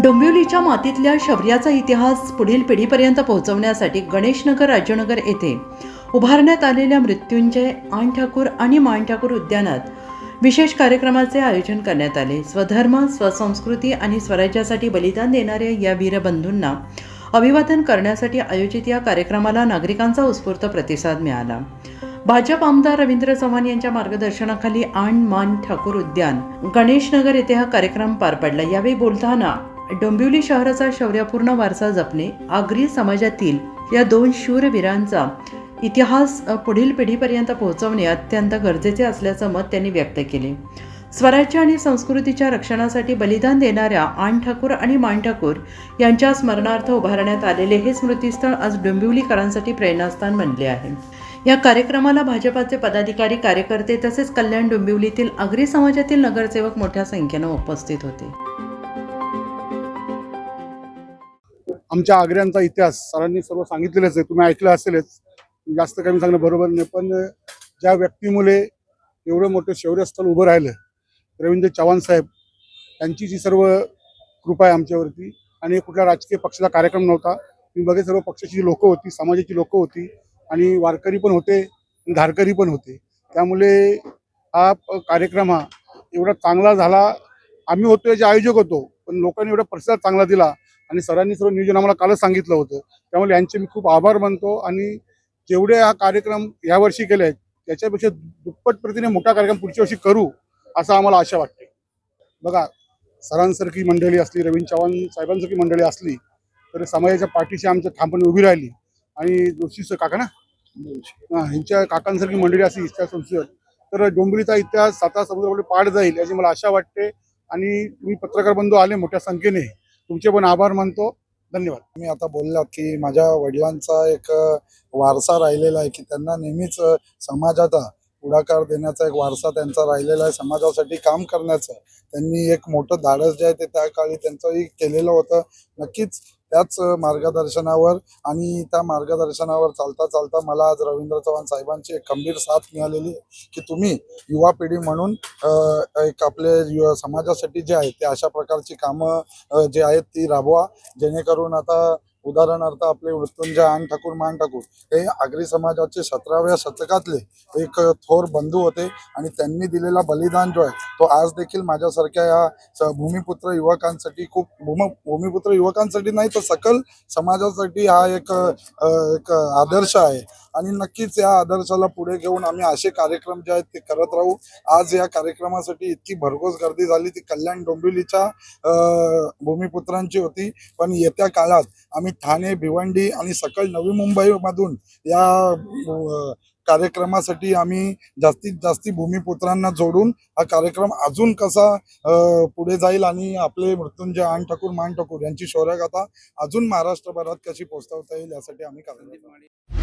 डोंबिवलीच्या मातीतल्या शौर्याचा इतिहास पुढील पिढीपर्यंत पोहोचवण्यासाठी गणेशनगर राजनगर येथे उभारण्यात आलेल्या मृत्युंजय आण ठाकूर आणि मान ठाकूर उद्यानात विशेष कार्यक्रमाचे आयोजन करण्यात आले। स्वधर्म, स्वसंस्कृती आणि स्वराज्यासाठी बलिदान देणाऱ्या या वीरबंधूंना अभिवादन करण्यासाठी आयोजित या कार्यक्रमाला नागरिकांचा उत्स्फूर्त प्रतिसाद मिळाला। भाजप आमदार रवींद्र चव्हाण यांच्या मार्गदर्शनाखाली आण मान ठाकूर उद्यान गणेशनगर येथे हा कार्यक्रम पार पडला। यावेळी बोलताना डोंबिवली शहराचा शौर्यपूर्ण वारसा जपणे, आगरी समाजातील या दोन शूरवीरांचा इतिहास पुढील पिढीपर्यंत पोहोचवणे अत्यंत गरजेचे असल्याचं मत त्यांनी व्यक्त केले। स्वराज्य आणि संस्कृतीच्या रक्षणासाठी बलिदान देणाऱ्या आण ठाकूर आणि मान ठाकूर यांच्या स्मरणार्थ उभारण्यात आलेले हे स्मृतिस्थळ आज डोंबिवलीकरांसाठी प्रेरणास्थान बनले आहे। या कार्यक्रमाला भाजपाचे पदाधिकारी, कार्यकर्ते तसेच कल्याण डोंबिवलीतील आगरी समाजातील नगरसेवक मोठ्या संख्येने उपस्थित होते। आमच्या आग्र्यांचा इतिहास सरांनी सर्व सांगितलेलंच आहे, तुम्ही ऐकलं असेलच, जास्त काही सांगणं बरोबर नाही। पण ज्या व्यक्तीमुळे एवढं मोठं शौर्यस्थळ उभं राहिलं, रवींद्र चव्हाण साहेब यांची जी सर्व कृपा आहे आमच्यावरती, आणि कुठल्या राजकीय पक्षाचा कार्यक्रम नव्हता। तुम्ही बघे सर्व पक्षाची लोकं होती, समाजाची लोकं होती, आणि वारकरी पण होते, धारकरी पण होते। त्यामुळे हा कार्यक्रम हा एवढा चांगला झाला। आम्ही होतो जे आयोजक होतो, पण लोकांनी एवढा प्रतिसाद चांगला दिला आणि सरांनी सर्व नियोजन आम्हाला कालच सांगितलं होतं। त्यामुळे यांचे मी खूप आभार मानतो, आणि जेवढे हा कार्यक्रम यावर्षी केले आहेत त्याच्यापेक्षा दुप्पट प्रतीने मोठा कार्यक्रम पुढच्या वर्षी करू असं आम्हाला आशा वाटते। बघा, सरांसारखी मंडळी असली, रवींद्र चव्हाण साहेबांसारखी मंडळी असली तर समाजाच्या पाठीशी आमच्या ठामपणे उभी राहिली, आणि जोशी काका ना ह्यांच्या काकांसारखी मंडळी असली इतिहास संशोधक, तर डोंबिवलीचा इतिहास साता समुद्रापुढे पाठ जाईल याची मला आशा वाटते। आणि तुम्ही पत्रकार बंधू आले मोठ्या संख्येने, तुमचे पण आभार मानतो। धन्यवाद। मी आता बोलला की माझ्या वडिलांचा एक वारसा राहिलेला आहे की त्यांना नेहमीच समाजाचा पुढाकार देण्याचा एक वारसा त्यांचा राहिलेला आहे, समाजासाठी काम करण्याचं त्यांनी एक मोठं धाडस जे आहे ते त्या काळी त्यांचंही केलेलं होतं। नक्कीच त्याच मार्गदर्शनावर आणि त्या मार्गदर्शनावर चालता चालता मला आज रवींद्र चव्हाण साहेबांची एक खंबीर साथ मिळालेली की तुम्ही युवा पिढी म्हणून एक आपले समाजासाठी जे आहे ते अशा प्रकारची कामं जे आहेत ती राबवा, जेणेकरून आता उदाहरणार्थ आपले मृत्युंजय आण ठाकूर मान ठाकूर हे आगरी समाजाचे 17व्या शतकातले एक थोर बंधू होते, आणि त्यांनी दिलेला बलिदान जो आहे तो आज देखील माझ्यासारख्या या भूमिपुत्र युवकांसाठी खूप भूमिपुत्र युवकांसाठी नाही तर सकल समाजासाठी हा एक आदर्श आहे। आणि नक्कीच या आदर्शाला पुढे घेऊन आम्ही असे कार्यक्रम जे आहेत ते करत राहू। आज या कार्यक्रमासाठी इतकी भरघोस गर्दी झाली ती कल्याण डोंबिवलीच्या भूमिपुत्रांची होती, पण येत्या काळात आम्ही ठाणे, भिवंडी आणि सकल नवी मुंबईमधून या कार्यक्रमासाठी आम्ही जास्तीत जास्त भूमिपुत्रांना जोडून हा कार्यक्रम अजून कसा पुढे जाईल आणि आपले मृत्युंजय आण ठाकूर मान ठाकूर यांची शौर्यगाथा अजून महाराष्ट्रभरात कशी पोहोचवता येईल यासाठी आम्ही कार्यरत आहोत।